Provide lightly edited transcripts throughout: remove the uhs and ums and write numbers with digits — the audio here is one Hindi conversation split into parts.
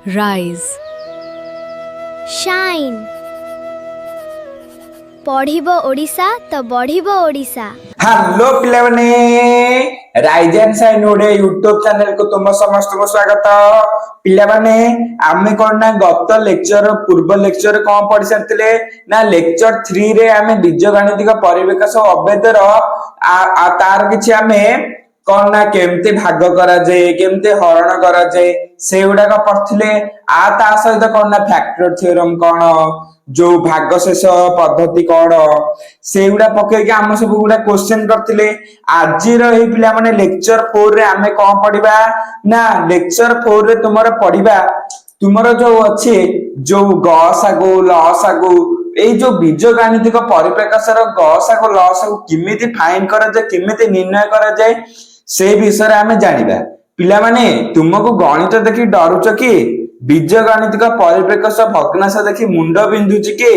rise, shine. पढ़िबो ओडिशा तो बढ़िबो ओडिशा। हेलो पिलाने राइज एंड शाइन ओडे यूट्यूब चैनल को तुम समस्त को स्वागत। पिलाने आमे कोन ना गत लेक्चर पूर्व लेक्चर कोन पढ़ि सरतिले ना लेक्चर 3 रे आमे बीजगणितिक परिवेश अभेदर आ तार किछि आमे कोन ना केमते भाग करा जाय केमते हरण करा जाय सेउडा का पढ़थिले। आ ता सहित कोन ना फैक्टर थ्योरम कोन जो भाग शेष पद्धति कौन से गुड़ा पके आम सब गुड़ा क्वेश्चन करथिले। आज रही पिला माने लेक्चर 4 रे आमे कौन पढ़िबा ना लेक्चर 4 रे तुमर पढ़िबा तुमर जो अच्छे जो गसागु लसागु ए जो बीजगणितिक परिप्रकाशर गसागु लसागु किमिति फाइंड करा जाय किमिति निर्णय करा जाय से विषय रे आमे जानिबा। पिला माने तुमको गणित देखि डरुच कि बीजगणितिक परिप्रेक्ष्य भग्नांश देखि मुंड बिंदुची के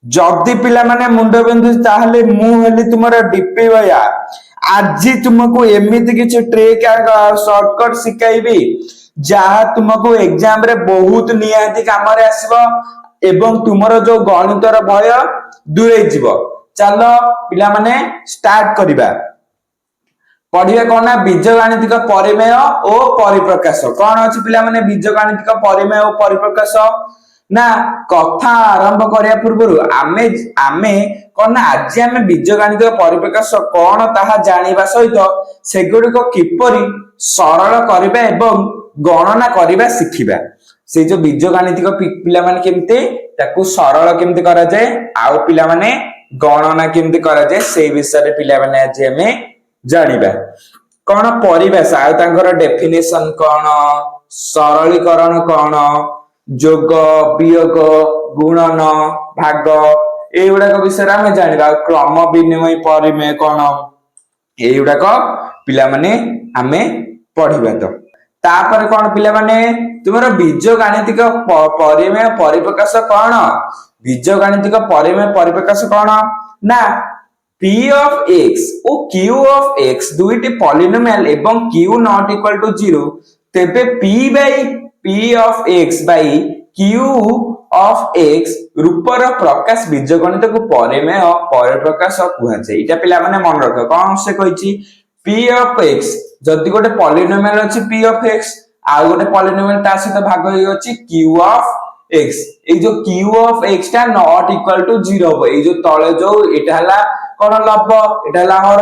जदि पिला माने मुंड बिंदु ताहले मु हेली तुमरा डीपी भया आज तुमको एमिति किछ ट्रिक शॉर्टकट सिखाइबी जहा तुमको एग्जाम रे बहुत नियाती काम रे आसीबो एवं तुमरो जो गणितर भय दूरे जीवो। चलो पिला माने स्टार्ट करिबा। पढ़िया कौन ना बीजगणितिक परिमेय और परिप्रकाश कौन अच्छी पिला माने बीजगणितिक परिमेय और परिप्रकाश ना कथा आरंभ करिया पूर्व आमे आमे कौन ना आज आमे बीजगणितिक परिप्रकाश कौन ताहा जानिबा सहित सेगुडी को किपरि सरल करिबा एवं गणना करिबा सिखिबा। से जो बीजगणितिक पिला माने केमते ताकू सरल केमते करा जाय आउ पिला माने गणना केमते करा जाय से विषय रे पिला माने आज आमे जानिबा। कौन परिवेश आ तांकर डेफिनेशन कौन सरलीकरण कौन जोग वियोग गुणन भाग एगुड़ा विषय आमे जानिबा। क्रम विनिमय परिमेय कौन एगुड़ा पिला माने आमे पढ़िबा। तो तापर कौन पिला माने तुमरो बीजगणितिक परिमेय परिप्रकाश कौन बीजगणितिक परिमेय परिप्रकाश कौन ना P of x ओ Q of x दुईटी पॉलिनोमियल एवं Q नॉट इक्वल टू 0 तेबे P by P of x by Q of x रूपर प्रकाश बीजगणित को परिमेय परिप्रकाश कुहा जाय। इटा पिला माने मन रख कोन से कहिछि P of x जदि गोटे पॉलिनोमियल अछि P of x आ गोटे पॉलिनोमियल ता सहित भाग होई अछि Q of x ए जो Q of x ता नॉट इक्वल टू 0 हो ए जो तळे जो एटा हला कौन लब एटा हर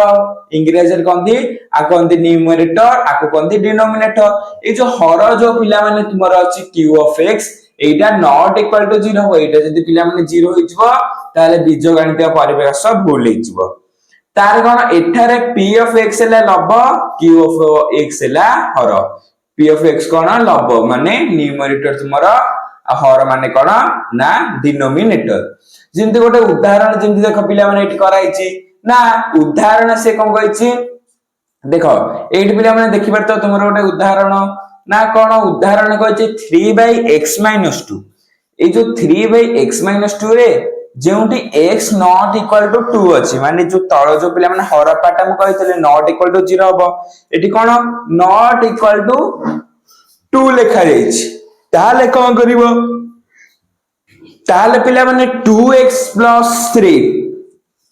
इंग्रेजी कहती आको न्यूमरेटर आको कहती डिनोमिनेटर। ये जो हर जो पिला माने तुमर अछि Q of x Etah not equal to 0 हो एटा जदी पिला माने 0 होई जिवो ताले बीजगणितीय परिवेश भूल होई जिवो। तार कोन एठारे P of x ले लब Q of x ले हर P of x कोन लब माने न्यूमरेटर तुमर हर माने कोन ना डिनोमिनेटर। जिंती गोटे उदाहरण जिंती देख पिला माने एठी कराइछि ना उदाहरण से कोन कहिछि देखो एठी पिला माने देखि परतो तुमरो गोटे उदाहरण ना कोन उदाहरण कहिछि 3/x - 2 ए जो 3/x - 2 रे जेउटी x नॉट इक्वल टू 2 अछि माने जो तळ जो पिला माने हर पाटा म कहितले नॉट इक्वल टू 0 हबो एठी कोन नॉट इक्वल टू 2 लिखा जाइछि। ताले कोन करिवो ताले पिला माने 2x + 3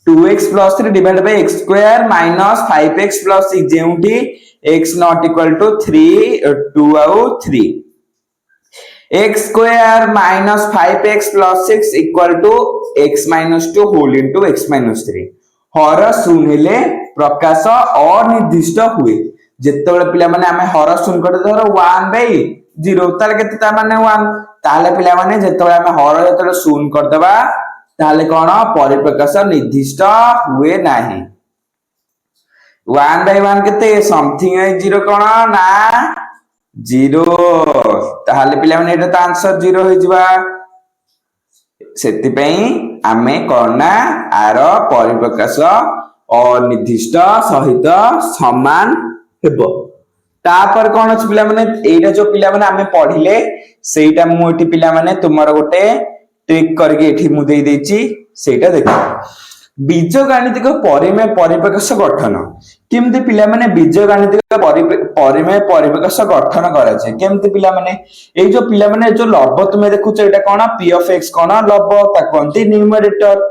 2x + 3 divide by x square minus 5x + 6 जेउटी x नॉट इक्वल टू 3 2 आउ 3 x square minus 5x + 6 equal to x - 2 whole into x - 3 हर शून्य हेले प्रकाश अनिर्दिष्ट हुए जेतेबेले पिला माने हमें हर शून्य करते धर 1/0 ताले केते ता माने 1 ताले पिला माने जेतेबेले हमें हर जेतेबेले शून्य कर देबा ताले कोन परिप्रकाश निर्दिष्ट हुए नाही। 1/1 केते समथिंग 0 कोन ना 0 ताले पिला माने एटा आंसर 0 होई जिबा। सेति पई आमे कोन ना आर परिप्रकाश अनिर्दिष्ट सहित समान हेबो। तापर कोन अछि पिला माने एटा जो पिला माने आमे पढिले सेटा मु एठी पिला माने तुमरो गोटे ट्रिक करके एठी मु देई देछि सेटा देखो। बीजगाणितिक परिमेय परिप्रकाश गठन केमती पिला माने बीजगाणितिक परिमेय परिप्रकाश गठन करा जाय केमती पिला माने ए जो पिला माने जो लब तुमे देखुछ एटा कोन p of x कोन लब ताकंती न्यूमरेटर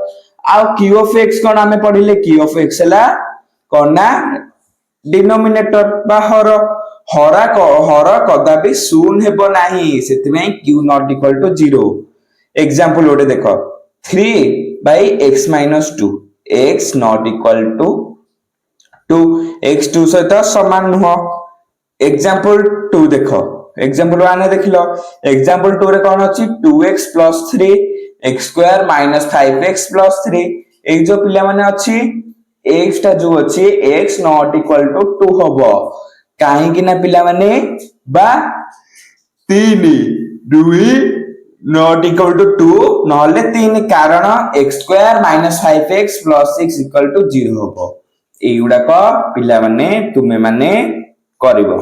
आ q of x कोन हमें पढिले q of x हला कोन ना डिनोमिनेटर बा हर कदापि शून्य हेबो नाही सेतिमे q not equal to 0 example ओटे देखो 3 by x minus 2 x not equal to 2 x 2 सहित समान नुह एग्जांपल 2 देखो एग्जांपल 1 देखिलो एग्जांपल 2 रे कोन अछि 2x plus 3 x square minus 5x plus 3 एक जो पिला माने अछि x ता जो अछि x not equal to 2 होबो काहे कि ना पिला माने बा 3 2 not equal to 2 नहले 3 कारण x square minus 5x plus 6 equal to 0 होबो एगुडा को पिला माने तुमे माने करिवो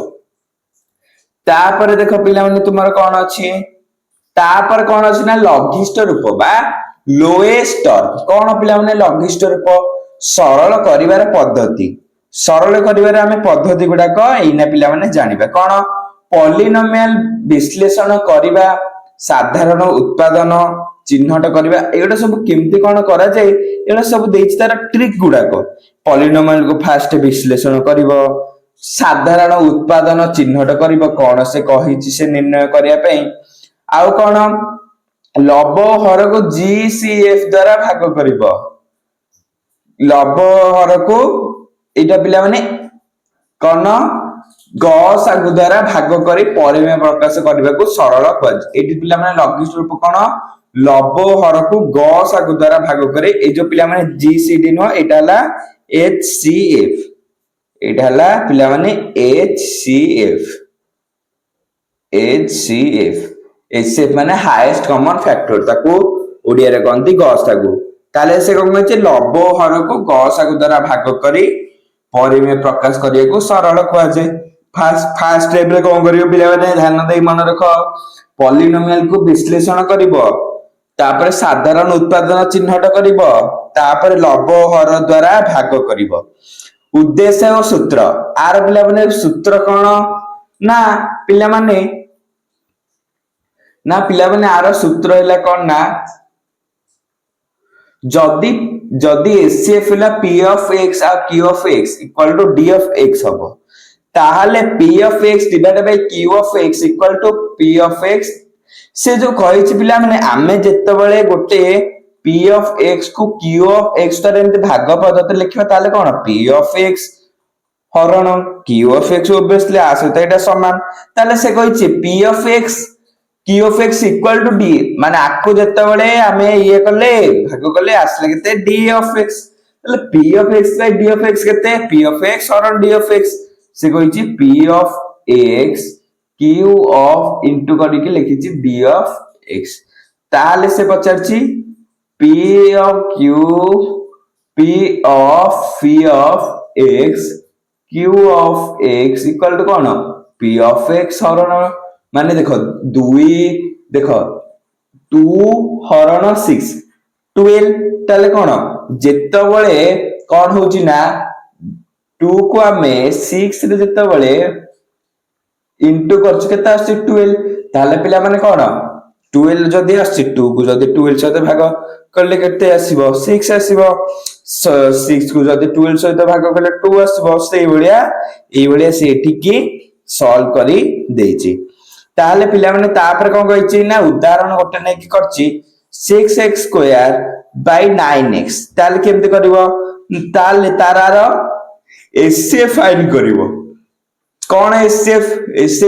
तापर देखो पिला माने तुमर कोन अछि तापर कोन अछि ना लघिष्ठ रूप बा लोएस्ट कोन पिला माने लघिष्ठ रूप सरल करिवार पद्धति सरल करिवार हमें पद्धति गुडा को एना पिला माने जानिबा कोन पॉलिनोमियल विश्लेषण करिवा साधारण उत्पादन चिन्हट करबा एटा सब केमती कोन करा जाय एटा सब देछि तार ट्रिक गुडा को पॉलिनोमियल को फास्ट विश्लेषण करिवो साधारण उत्पादन चिन्हट करिवो कोन से कहिछि से निर्णय करिया पई आउ कोन लब हर को जीसीएफ द्वारा भाग करिवो लब हर को एटा पिला माने कोन गसागु द्वारा भाग करी परिमेय प्रकाश करबा को सरल कज एटी पिला माने लघिष्ठ रूप कोन लब हर को गसागु द्वारा भाग करे ए जो पिला माने जीसीडी नो एटा हला एचसीएफ एटा हला पिला माने एचसीएफ एचसीएफ माने हाईएस्ट कॉमन फैक्टर ताको ओडिया रे कहंती गसागु ताले से कहम जे लब हर को गसागु द्वारा भाग करी परिमेय प्रकाश करिया को सरल कह जे फास्ट स्टेप रे कोन करियो पिला माने ध्यान देई मन रखो पॉलिनोमियल को विश्लेषण करिवो तापर साधारण उत्पादन चिन्हट करिवो तापर लब हर द्वारा भाग करिवो उद्देश्य और सूत्र आर पिला माने सूत्र कोन ना पिला माने आर सूत्र हैला कोन ना जदी एचसीएफ हला p of x आ q of x equal to d of x हबो ताहाले p of x divided by q of x equal to p of x से जो कहिछि पिला माने आमे जत्ते बेले गोटे p of x को q of x तारे एंते भाग पद्धति लिखिबा ताले कोन p of x हरण q of x ऑब्वियसली आसते एटा समान ताले से कहिछि p of x q of x equal to d माने आको जत्ते बेले आमे ये कले भाग कले आसले केते d of x ताले p of x by d of x केते p of x हरण d of x से कहिछि p of x q of into करी के लिखिछि d of x ताले से पचारछि p of x q of x equal to कोन p of x हरण माने देखो 2 देखो 2 हरण 6 12 ताले कोन जेत्ते बेले कोन होउछि ना 2 को हमें 6 रे जेत्ते बेले इनटू करछ केता आसी 12 ताले पिला माने कोन 12 जदी आसी 2 को जदी 12 सहित भाग करले केते आसीबो 6 आसीबो 6 को जदी 12 सहित भाग करले 2 आसीबो सेई भलिया से एठी सॉल्व करी देछि ताले पिला माने तापर कोन कहिछि ना उदाहरण गोटे नै कि करछि 6x स्क्वायर बाय 9x ताले केमते करबो ताले तारार एचसीएफ फाइंड करबो कोन एचसीएफ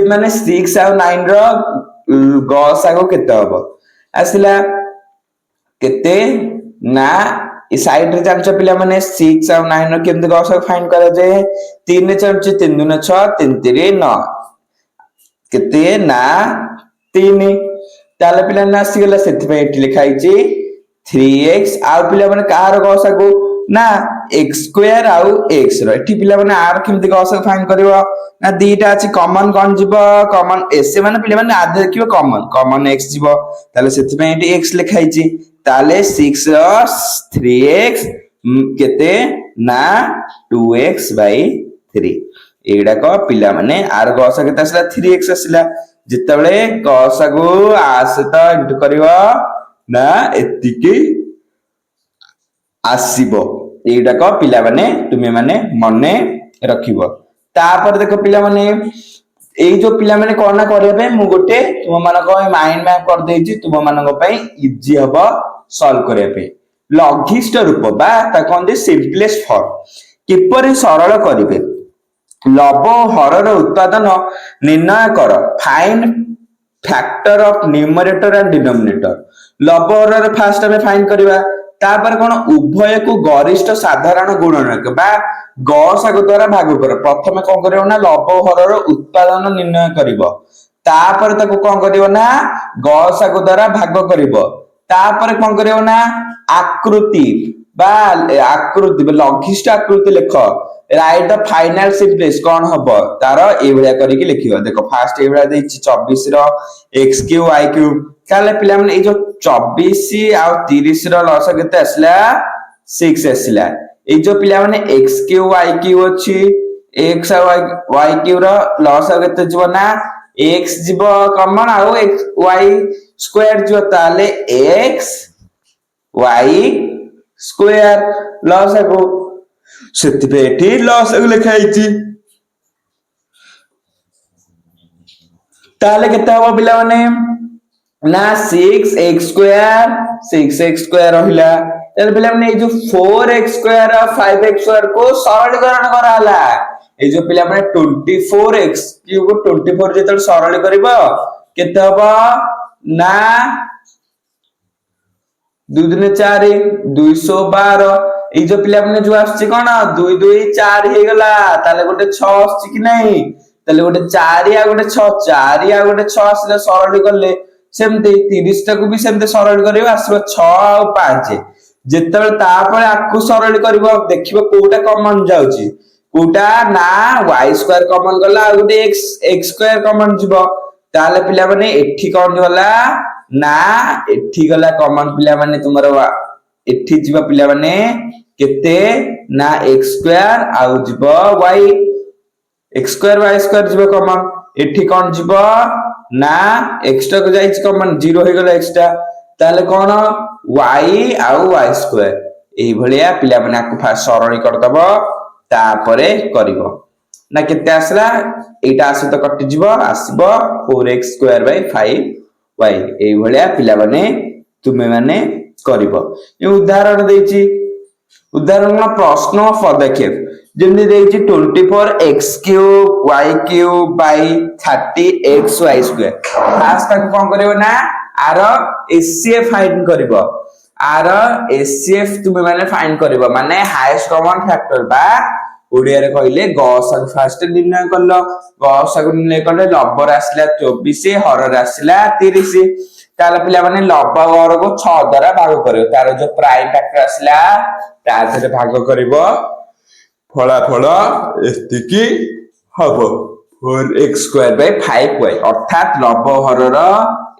माने 6 और 9 रो गसागु केते हबो आसिला केते ना ई साइड रे जानछ पिला माने 6 और 9 रो केमते गसागु फाइंड करा जाय 3 ने चलछ 3 दुने 6 3 3 9 केते ना 3 ताले पिला ना आसी गेला सेति पे एठी लिखाई छी 3x आउ पिला माने कार गसागु ना x स्क्वायर आउ x रो एठी पिला माने आर केमते गसागु फाइंड करबो ना दीटा अछि कॉमन कोन जिवो कॉमन s माने पिला माने आधे देखिबो कॉमन x जिवो ताले सेति पे एठी x लिखाई छी ताले 6 3x केते ना 2x/3 एडाक पिला माने आर गसा केते आसला 3x आसला जितबेले गसा को आसत इंटू करिवो ना एतिकी आसीबो एडाक पिला माने तुमे माने मने रखिबो तापर देखो पिला माने एई जो पिला माने कोना करिया पे मु गोटे तुम मानक माइंड मैप कर देछि तुम मानक पई इजी हबो सॉल्व करिया पे लघिष्ठ रूप बा ता कोन सिंपलेस्ट फॉर्म किपरि सरल करिवे लव हरर उत्पादन निर्णय कर find factor of numerator and denominator love horror fast में फाइंड करबा तापर कोन उभय को गरिष्ठ साधारण गुणनक बा गसाग द्वारा भाग कर प्रथमे कोन करियो ना लव हरर उत्पादन निर्णय करिवो तापर ताको कोन करियो ना गसाग द्वारा भाग करिवो तापर कोन करियो ना आकृति लघिष्ठ आकृति लेख राइट द फाइनल सिंपलेस्ट कौन हबो तार ए भलिया करिके लिखियो देखो फास्ट ए भलिया देछि 24 रो x क्यूब y क्यूब काले पिला माने ए जो 24 आ 30 रो लस केते असला 6 असला ए जो पिला माने x क्यूब y क्यूब अछि x y क्यूब रो लस केते जीव ना x जीव कॉमन आ x y स्क्वायर जो ताले x y स्क्वायर लस को सेति पे एठी लस लिखा आइछि ताले केते हबो पिला माने ना 6x² रहिला ताले पिला माने ए जो 4x² 5x² को सरलीकरण कराला ए जो पिला माने 24x को 24 जेतल सरल करबो केते हबो ना 2 2 4 212 ए जो पिला माने जो आछि कोन 2 2 4 हे गला ताले गोटे 6 आछि कि नहीं ताले गोटे 4 या गोटे 6 4 या गोटे 6 आसले सरल करले सेमते 30 टा को भी सेमते सरल करियो आसबो 6 और 5 जेतबे तापर आकु सरल करिवो देखिबो कोटा कॉमन जाउची कोटा ना y² कॉमन गला आ गोटे x² कॉमन जिवो ताले पिला माने एठी कोन गला ना एठी गला कॉमन पिला माने तुमरो एठी जिवो पिला माने केते ना x² आउ जिवो y x² y² जिवो कॉमन एठी कोन जिवो ना x टा को जाइछ कॉमन 0 हे गला x टा ताले कोन y आउ y² एही भलिया पिला माने आकु फास्ट सरली कर दबो तापरे करिवो ना केते आसला एटा आसे तो कटि जिवो आसीबो 4x² 5y एही भलिया पिला माने तुमे माने करिवो ए उदाहरण देछि उदाहरण प्रश्न पदक्षेप जेमि देछि 24x³ y³ by 30xy² fast तक कोन करिवो ना आर एचसीएफ फाइंड करिवो आर एचसीएफ तुमे माने फाइंड करिवो माने हाईएस्ट कॉमन फैक्टर बा ओडिया रे कहिले गसाग फास्ट निर्णय करलो गसाग निर्णय करले लबर आसला 24 हरर आसला 30 ताले पिला माने लबर को 6 द्वारा भाग करियो तार जो प्राइम फैक्टर आसला तारे भाग करिवो फलाफल एतिकी हबो 4x² 5y अर्थात लव हरर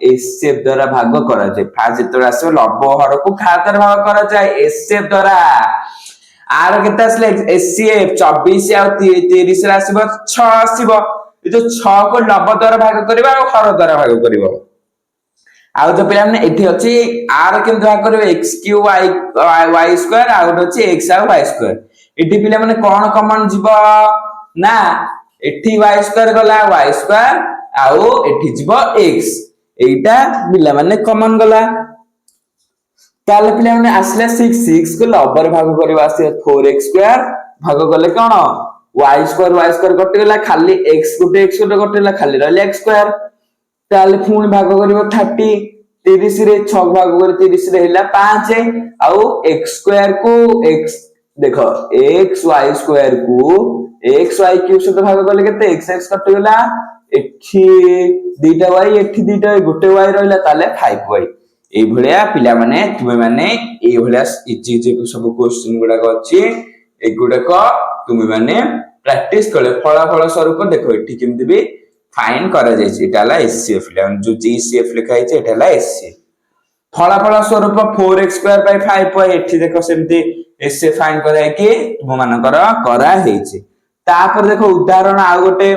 एचसीएफ द्वारा भाग करा जाय फास्ट जेतरा आसो लव हर को खा द्वारा भाग करा जाय एचसीएफ द्वारा आर केते आसले एचसीएफ 24 आ 30 रे आसीबो 6 आसीबो ए जो 6 को लव द्वारा भाग करबा और हर द्वारा भाग करबो आ जो पिला माने एठी अछि आर के भाग करबो x³ y² आ गोटे अछि x आ y² एठी पिला माने कोन कॉमन जीवो ना एठी y² गला y² आउ एठी जीवो x एटा पिला माने कॉमन गला ताले पिला माने आसले 6 को लवर भाग करबा आसे 4x² भाग गले कोन y² कटि गला खाली x गुटे x गुटे कटिला खाली रहले x² ताले पुणी भाग करबो 30 रे 6 भाग कर 30 रे हिला 5 आउ x² को x देखो xy² को xy³ से भाग करले केते x कटि गला एठी दीटा y एठी दीटा गुटे y रहला ताले 5y ए भलिया पिला माने तुमे माने ए भलिया इजी इजी सब क्वेश्चन गुडा को अछि ए गुडा को तुमे माने प्रैक्टिस करले फलाफल स्वरूप देखो एठी केमति भी फाइंड करा जाय छै एटाला एचसीएफ जो जीसीएफ लिखा है एटाला एचसीएफ फलाफल स्वरूप 4x स्क्वायर बाय 5 एठी देखो सेमती एसे फाइंड कराय कि तुम मानकर करा हेछि। तापर देखो उदाहरण आ गोटे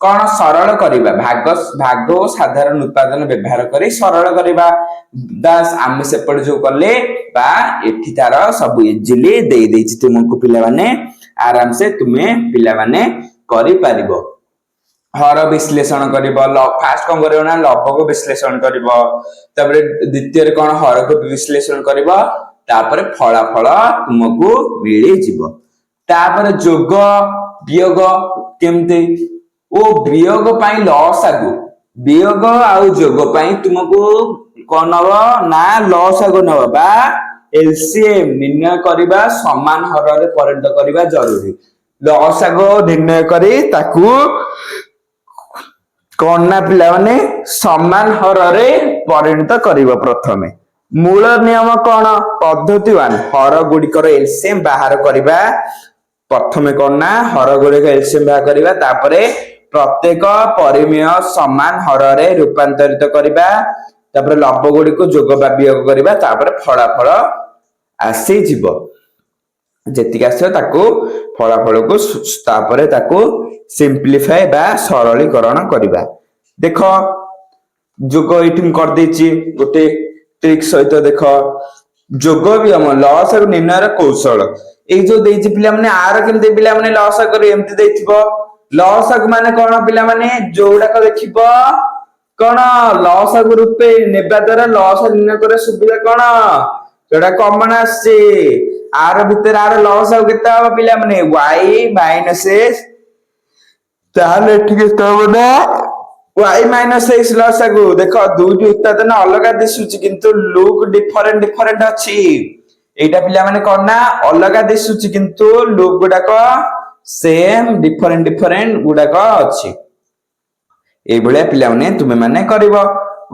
कौन सरल करिबा भाग भाग और साधारण उत्पादन व्यवहार करी सरल करिबा दास आम सेपट जो कले बा एठी तार सब इजिली दे देछि तुमको पिला माने आराम से तुमे पिला माने करि पारिबो। हर विश्लेषण करिबो फास्ट कोन करिवो ना लव को विश्लेषण करिबो तबरे द्वितीय कोन हर को विश्लेषण करिबो तापर फलाफल तुमको मिली जिवो। तापर जोग वियोग केमते ओ वियोग पई लॉस आगु वियोग आउ जोग पई तुमको कोन हबो ना लॉस आगु नबो बा एलसीएम निर्णय करिबा समान हर रे परिणत करिबा जरूरी। लॉस आगु निर्णय करी ताकू कौन ना पिला माने समान हर रे परिणत करिबो। प्रथमे मूल नियम कौन पद्धति 1 हर गुडिकर एलसीएम बाहर करिबा। प्रथमे कौन ना हर गुडिकर एलसीएम बाहर करिबा तापरे प्रत्येक परिमेय समान हर रे रूपांतरित करिबा तापरे लव गुडी को जोग बा वियोग करिबा तापरे फलाफल आसी जिवो। जेतिक आसे ताकू फलाफल को तापरे ताकू सिंपलीफाई बा सरलीकरण करिबा। देखो जोग एठी कर देछि गोटे ट्रिक सहित देखो जोग भी हम लॉस और निर्णय कौशल ए जो देछि पिला माने आर केमते पिला माने लॉस करी एमति देथिबो। लॉस माने कोन पिला माने जोडा को देखिबो कोन लॉस रूपे नेबा द्वारा लॉस निर्णय करे सुविधा कोन जोडा कॉमन आसी आर भीतर आर लॉस केता हो पिला माने y माइनस s ताले ठीक है ना y माइनस x लॉस आगु देखो दुटी उत्पादन अलग दिसुची किंतु लुक डिफरेंट अछि। एटा पिला माने कोन ना अलग दिसुची किंतु लुक गुडा को सेम डिफरेंट गुडा को अछि। ए भले पिला माने तुमे माने करिवो।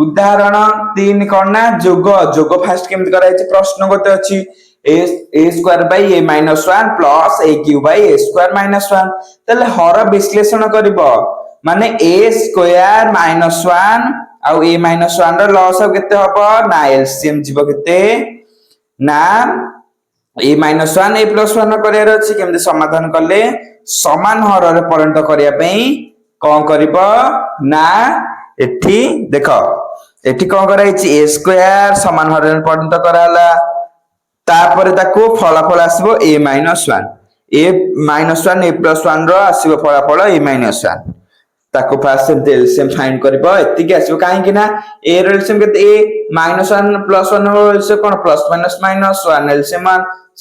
उदाहरण 3 कोन ना जोग फास्ट केमति कराय छै प्रश्न गोटे अछि a square by a minus 1 plus a cube by a square minus 1 तले हर विश्लेषण करिवो माने a स्क्वायर माइनस 1 आ a माइनस 1 रो लॉस केते हबो ना एलसीएम जीवो केते ना a माइनस 1 a प्लस 1 करियार अछि केमते समाधान करले समान हर रे परिणत करिया पई कोन करिवो ना एठी देखो एठी कोन कराय छि a स्क्वायर समान हर रे परिणत कराला तापर ताको फलाफल आसीबो a minus 1 a minus 1 a plus 1 रो आसीबो फलाफल a माइनस 1 ताको फास्ट एलसीएम फाइंड करबो एति के आसीबो काहे कि ना a रो एलसीएम केते a माइनस 1 प्लस 1 रो एलसीएम कोन प्लस माइनस माइनस 1 एलसीएम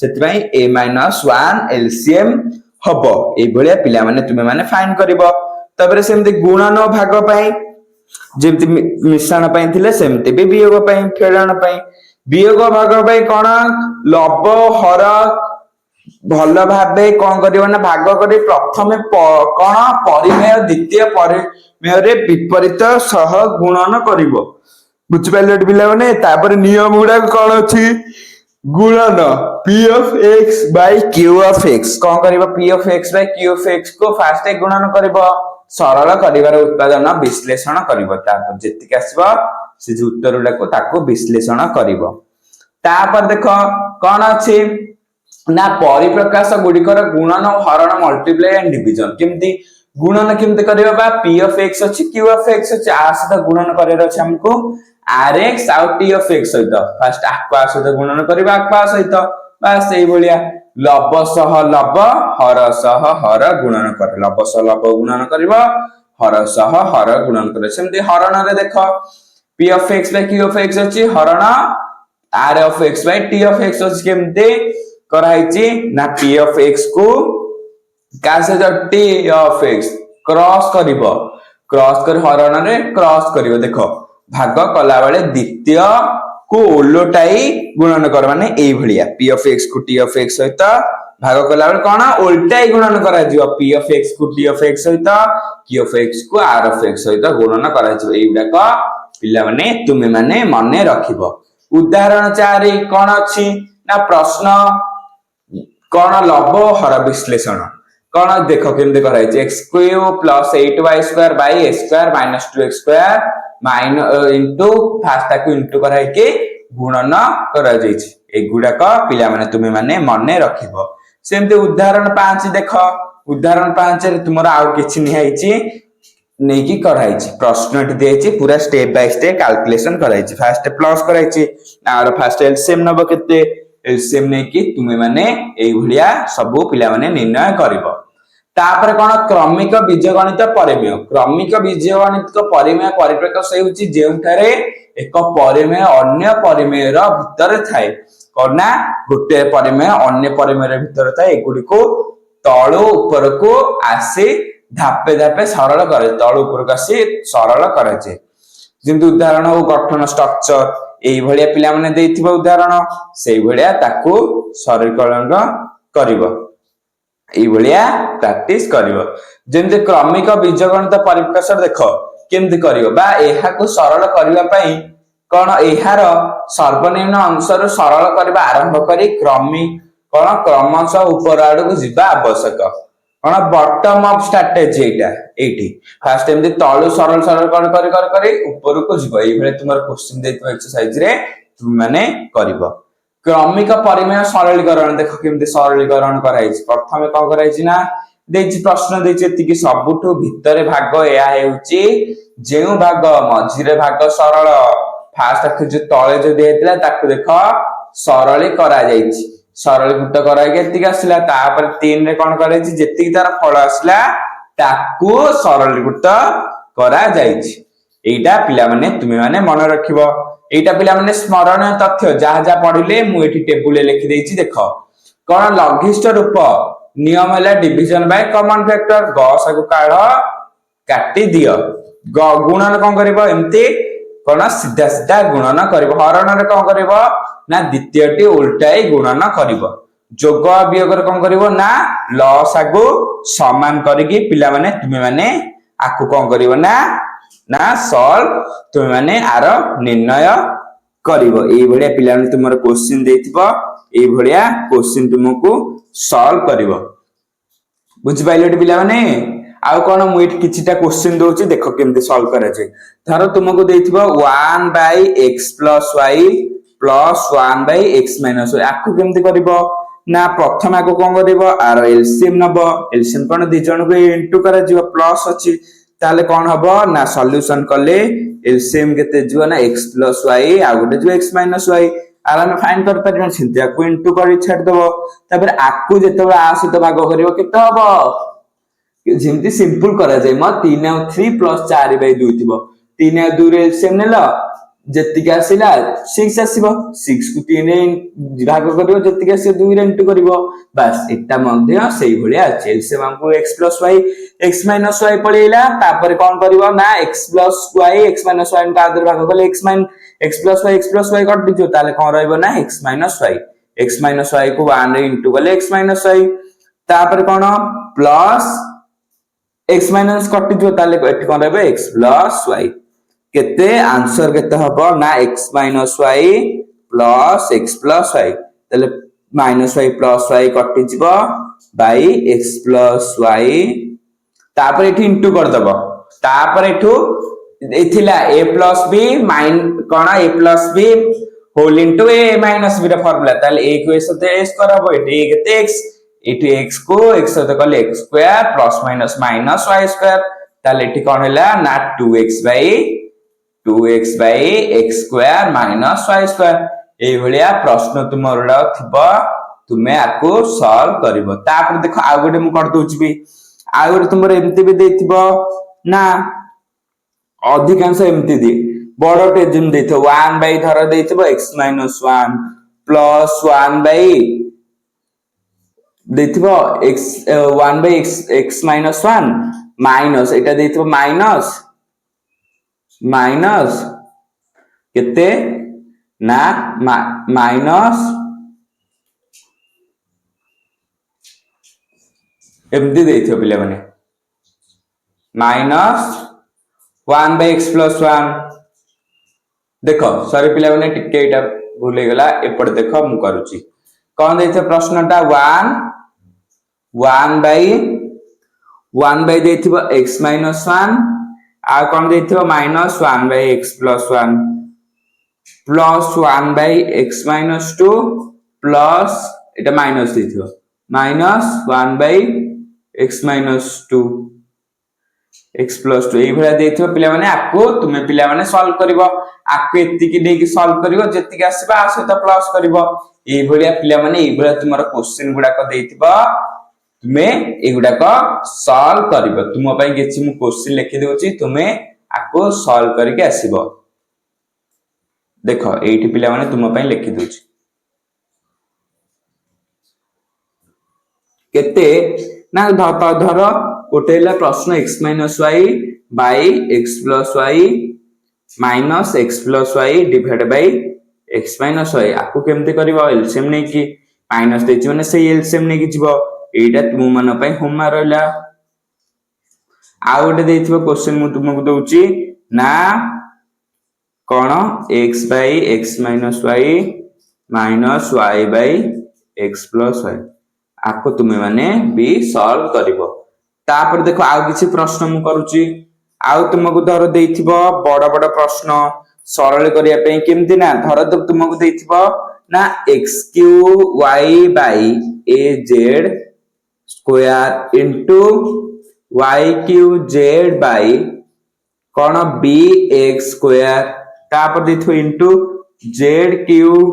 सेति पई a माइनस 1 एलसीएम हबो। ए भलिया पिला माने तुमे माने फाइंड करबो। तबरे सेमते गुणन भाग पई जेमति मिश्रण पई थिले सेमते भी वियोग पई फेडन पई वियोग भाग पई कोन लव हर भल भाबे कोन करिवो ना भाग करी प्रथमे कोन परिमेय द्वितीय परिमेय रे विपरीत सह गुणन करिवो। बुझ पाइले पिला माने तापर नियम गुडा कोन अछि गुणन p of x by q of x कोन करिवो p of x by q of x को फास्ट गुणन करिवो सरल करिवार उत्पादन विश्लेषण करिवो तापर जेतिक आसीबो से जे उत्तर गुडा को ताको विश्लेषण करिवो। तापर देखो कोन अछि ना परिप्रकाश गुडिकर गुणन हरण मल्टीप्लाई एंड डिवीजन केमती गुणन केमती करिबा बा p of x अछि q of x अछि आ सहित गुणन करियर अछि हमको rx आ t of x सहित फर्स्ट आक्वा सहित गुणन करिबा आक्वा सहित बस एई भलिया लव सह लव हर सह हर गुणन कर लव सह लव गुणन करिबा हर सह हर गुणन करे सेमती हरण रे देखो p of x by q of x अछि हरण r of x by t of x अछि केमती कराइछि ना p of x को का से t of x क्रॉस करिवो क्रॉस कर हरण रे क्रॉस करिवो देखो भाग कला बेले द्वितीय को ओलोटाई गुणन कर माने एई भलिया p of x को t of x सहित भाग कला बेले कोन उल्टाई गुणन करा जिवो p of x को t of x सहित q of x को r of x सहित गुणन करा जिवो एई गुडा पिला माने तुमे माने मने रखिबो। उदाहरण 4 कोन अछि ना प्रश्न कोन लव हर विश्लेषण कोन देखो केमते कराइ छै x cube plus 8y square by a square minus 2x square minus into fast ताकू इनटू कराइ के गुणन करा जायछि एगुडाक पिला माने तुमे माने मने रखिबो सेमते उदाहरण 5 देख उदाहरण 5 रे तुमरा आउ किछि निहाइछि नेकी कराइछि प्रश्नटी देछि पूरा स्टेप बाय स्टेप कैलकुलेशन कराइछि फर्स्ट प्लस कराइछि आर फर्स्ट एलसीएम नबो केते एलसीएम नेकी तुमे माने एई भलिया सब पिला माने निर्णय करिवो तापर कोन क्रमिक बीजगणित परिमेय क्रमिक बीजगणित परिमेय परिप्रकाश हेउछि जेउठारे एक परिमेय अन्य परिमेय रो भितर थाए कोना गुटे परिमेय अन्य परिमेय रो भितर थाए एगुडी को तळो ऊपर को आसे धापे धापे सरल करे तळो ऊपर को आसे सरल करे जे जेंतु उदाहरण हो गठन स्ट्रक्चर एई भलिया पिला माने देथिबा उदाहरण सेई भलिया ताकू सरलीकरण करिवो एई भलिया प्रैक्टिस करिवो जेंतु क्रमिक बीजगणित परिप्रकाश देखो केमति करिवो बा एहा को सरल करिवा पई कोन एहार सर्वनिम्न अंश रु सरल करबा आरंभ करी क्रमिक कोन क्रमश ऊपर आडू को जिबा आवश्यक कोन बॉटम अप स्ट्रेटजी एठी फर्स्ट एमदी तळु सरल सरल कर ऊपर को जिबो एई भले तुमर क्वेश्चन देतो एक्सरसाइज रे तुम माने करिवो क्रमिक परिमेय सरलीकरण देखो केमती सरलीकरण कराइछि प्रथमे को कराइछि ना देछि प्रश्न देछि एतिकी सबुठु भितरे भाग एया हेउछि जेउ भाग मझिरे भाग सरल फास्ट अख जो तळे जो देथिला ताकू देखो सरली करा जाइछि सरलीकृत करा एतिकी आसिला तापर 3 रे कोन कराइछि जेतिकी तार फल आसिला ताकू सरलीकृत करा जाइछि एटा पिला माने तुमे माने मन रखिबो एटा पिला माने स्मरणीय तथ्य जहा जहा पढिले मु एठी टेबुल लिखि देछि देखो कोन लघिष्ठ रूप नियम हला डिवीजन बाय कॉमन फैक्टर गसा को काढ काटी दियो गुणन कोन करबो एम्ति कोन सीधा सीधा गुणन करबो हरण रे कोन करबो ना द्वितीयटी उल्टाई गुणन करबो जोग वियोग रे कोन करबो ना लसागु समान करिकि पिला माने तुमे माने आकु कोन करबो ना सॉल्व तुमे माने आरो निर्णय करिवो एई भलिया पिला माने तुमर क्वेश्चन देथिबो एई भलिया क्वेश्चन तुमको सॉल्व करिवो बुझि पाइलोटी पिला माने आउ कोन मु एठी किछिटा क्वेश्चन दोछि देखो केमते सॉल्व करा छै धरो तुमको देथिबो 1/x + y + 1/x - y आकु केमते करिवो ना प्रथम आकु कोन करिवो आर एलसीएम नबो एलसीएम कोन दि जण को इनटू करा जिवो प्लस अछि ताले कोन हबो ना सॉल्यूशन करले एलसीएम केते जिवो ना x + y आ गोटे जो x - y आर हम फाइंड कर परबो सिंथिया को इनटू करी छाड दबो तापर आकु जेतबे आ सहित भाग करिवो केते हबो जेमती सिंपल करा जाय म 3 और 3 + 4/2 थिबो 3 और 2 रे एलसीएम नेला जेतिक आसिला 6 आसीबो 6 को 3 रे भाग करिवो जेतिक आसी 2 रे इनटू करिवो बस एटा मध्ये सेही भलिया अछि एलसीएम हमको x + y x - y पळेला तापर कोन करिवो ना x + y x - y का आदर भाग कले x + y कट दिजो ताले कोन रहइबो ना x - y को 1 रे इनटू कले x - y तापर कोन प्लस x माइनस कटि जो ताले एठी कोन रहबे x + y केते आंसर केते हबो ना x - y + x + y ताले -y + y कटि जिवो बाय x + y तापर एठी इनटू कर दबो तापर एठू एथिला a + b माइन कोन a + b whole into a - b रा फार्मूला ताले a को सते s करबो एठी केते x एठी x को x सते कले x square plus minus minus y square ताले एठी कोन हैला ना 2x x square minus y square एई भलिया प्रश्न तुमरडा थिबो तुमे आको सॉल्व करिवो तापर देखो आ गोटे मु कर दोछि बी आ गोटे तुमर एमती भी देथिबो ना अधिकांश एमती दे बडो टेजम देथो 1 धर देथिबो x - 1 प्लस 1 देथिबो x 1/x - 1 माइनस एटा देथिबो माइनस केते ना माइनस एमदी देथिबो पिले माने माइनस 1/x + 1 देखो सॉरी पिले माने टिके एटा भूल हे गेला एपड देखो मु करूची कोन देथिबो प्रश्नटा 1 देथिबो x - 1 आ कोन देथिबो -1/x + 1 plus 1 by x minus 2 plus एटा माइनस देथियो minus 1 by x minus 2 x plus 2 एई भला देथियो पिला माने आपको तुमे पिला माने सॉल्व करिवो आपको एतिकी देकी सॉल्व करिवो जेतिकी आसीबा आ सहित प्लस करिवो एई भलिया पिला माने एई भलिया तुमरा क्वेश्चन गुडा को देथिबो तुमे ए गुडा को सॉल्व करिवो तुम पई किछि मु क्वेश्चन लिखि देउची तुमे आपको सॉल्व करके आसीबो देखो एठी पिला माने तुम पई लिखि देउची केते ना धर गोटेला प्रश्न x y by x plus y minus x plus y divide by x minus y आपको केमते करबो एलसीएम नै कि माइनस देछि माने से एलसीएम नै कि जिवो एटा तुम मन पई होमवर्क रहला आ गोटे देथिबो क्वेश्चन मु तुमको दउची ना कोन x by x minus y minus y by x plus y आपको तुमे माने भी सॉल्व करिवो तापर देखो आउ किछि प्रश्न मु करूची आउ तुमको धर देथिबो बड़ बड़ प्रश्न सरल करिया पे केमति ना धर तुमको देथिबो ना x cube y by a z square into y cube z by कोन b x स्क्वायर तापर देथिबो into z cube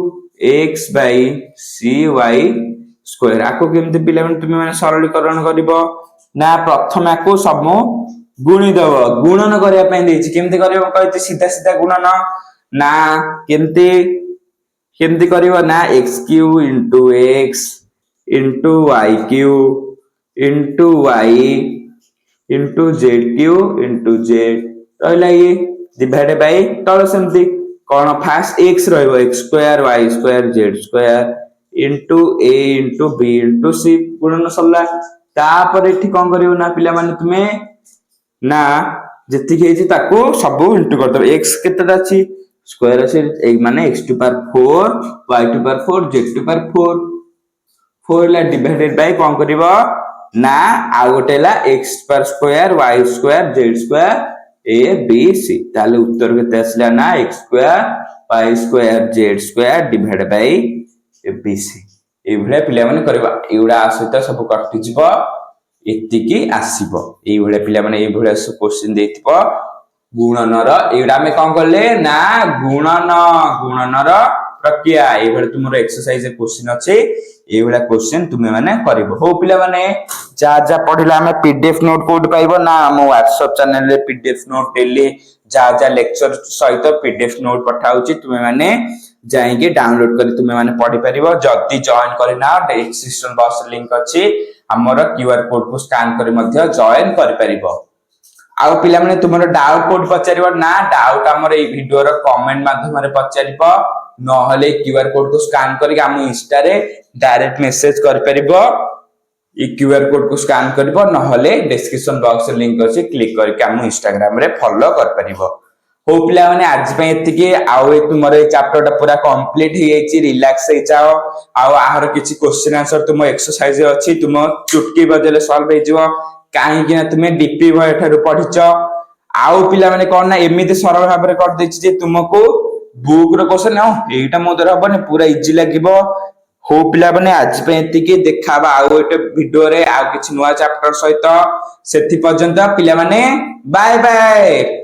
x by c y square आको केमते पिला तुम माने सरलीकरण करिवो ना प्रथम आको सब गुणी दबो गुणन करिया पई देछि केमते करिवो कहति सीधा सीधा गुणन ना केमते केमते करिवो ना x cube into x into y cube into y into z cube into z रहला ये डिवाइड बाय तळ सेमती कोन फास्ट x रहइबो x square y square z square into a into b into c गुणन सरला तापर एठी कोन करिवो ना पिला माने तुमे ना जति केछि ताको सब इनटू कर दो x केतेटा अछि स्क्वायर अछि माने x to power 4 y to power 4 z to power 4 4 ला डिवाइडेड बाय कोन करिवो ना आ गोटेला x पर square y square z square a b c ताले उत्तर केते आसला ना x square y square z square divided by ABC ए भले पिला माने करबा एउडा आसैत सब कटि जिवो एतिकी आसीबो ए भले पिला माने ए भले क्वेश्चन देथिबो गुणनर एउडा में कोन करले ना गुणनर प्रक्रिया ए भले तुमरो एक्सरसाइज क्वेश्चन अछि ए भले क्वेश्चन तुमे माने करबो हो पिला माने जा जा पढिला हमें पीडीएफ नोट कोड पाइबो ना मो व्हाट्सएप चैनल रे पीडीएफ नोट डेली जा जा लेक्चर सहित पीडीएफ नोट पठाउची तुमे माने जाएंगे डाउनलोड करी तुमे माने पढि परिबो जल्दी जॉइन करी ना डिस्क्रिप्शन बॉक्स लिंक अछि हमर क्यूआर कोड को स्कैन करी मध्ये जॉइन करि परिबो आउ पिला माने तुमरो डाउट कोड पचारिबो ना डाउट हमर ए वीडियो रो कमेंट माध्यम रे पचारिबो न हले क्यूआर कोड को स्कैन करी हम इंस्टा रे डायरेक्ट मैसेज करि परिबो ई क्यूआर कोड को स्कैन करबो न हले डिस्क्रिप्शन बॉक्स लिंक अछि क्लिक करके हम इंस्टाग्राम रे फॉलो कर परिबो हो पिला माने आज पे एतिके आउ तुमरे चैप्टर टा पूरा कंप्लीट हो जाईची रिलैक्स हे जाओ आउ आहार किछि क्वेश्चन आंसर तुम एक्सरसाइज अछि तुम चुटकी बदले सॉल्व हे जिवो काहे कि ना तुमे डीपी भय ठरु पढिचो आउ पिला माने कोन ना एमिति सरल भाबरे कर देछि जे तुमको बुक रो क्वेश्चन हो एटा मोदर हबने पूरा इजी लागिबो हो पिला माने आज पे एतिके देखाबा आउ एटा वीडियो रे आउ किछि नवा चैप्टर सहित सेति पर्यंत पिला माने बाय बाय।